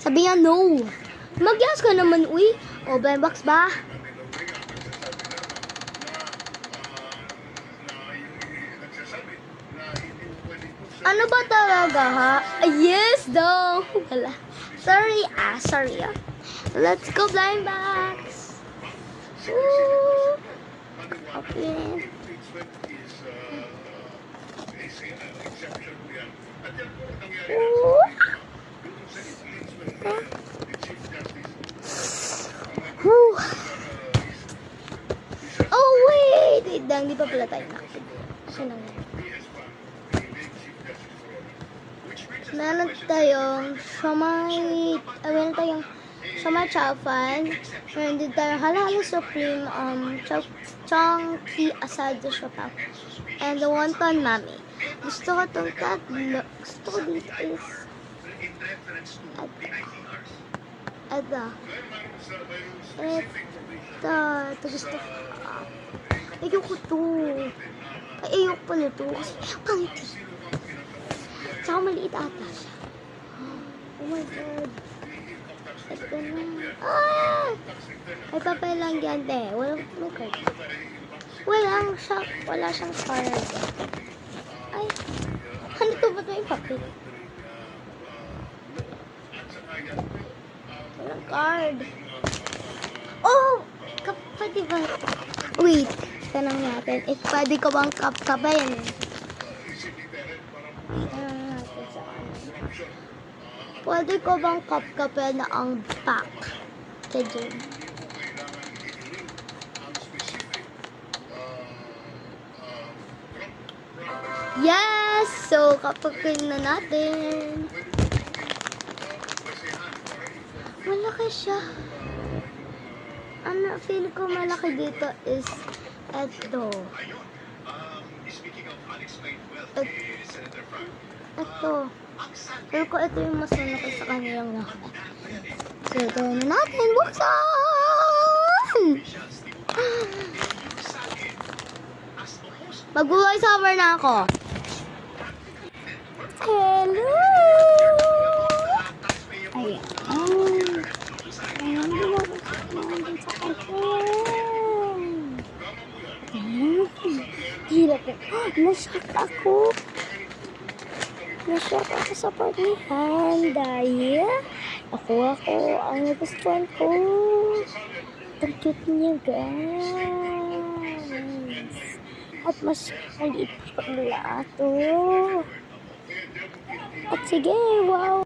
Sabi niya, no. Mag-yes ka naman, uy. O, box ba? Ano ba talaga, ha? Yes, daw. Wala. Sorry, Let's go blind box. Ooh. Okay. Ooh. Ooh. Oh, wait lang, di pa pala tayo meron tayong Siomai Chow Fan. Meron din tayong Halo-Halo Supreme, Chunky Asado Siopao. And the Wonton Mami. Gusto ko itong tatlo. Gusto ko dito is Ito gusto ko. Ayoko to. Ayoko pala to. Kasi pangit. Tsaka maliit ata siya. Oh my God. Ito na. Ay, papel lang yan, te. Walang card. Wala siyang card. Ay. Ano to ba ito yung papel? Walang card. Oh! Pwede ba? Wait. Tanong natin. Pwede ko bang kapayin? Pwede ko bang kapkape na ang pack? Kaya yes! So, kapagpin na natin. Malaki siya. Ano, feel ko malaki dito is ito. Ito. Pero ko ito yung mas malaki sa kanya yung nakita. So, ito na natin. Buksan! Mag-voice over na ako. Hello! Ayan. Ayan. Hirap yun. Nashock ako. Nashock ako sa part ni Dahil ako ang nagustuhan ko. Ang cute niya, guys. At mas maliit pa pala ito. At sige, wow.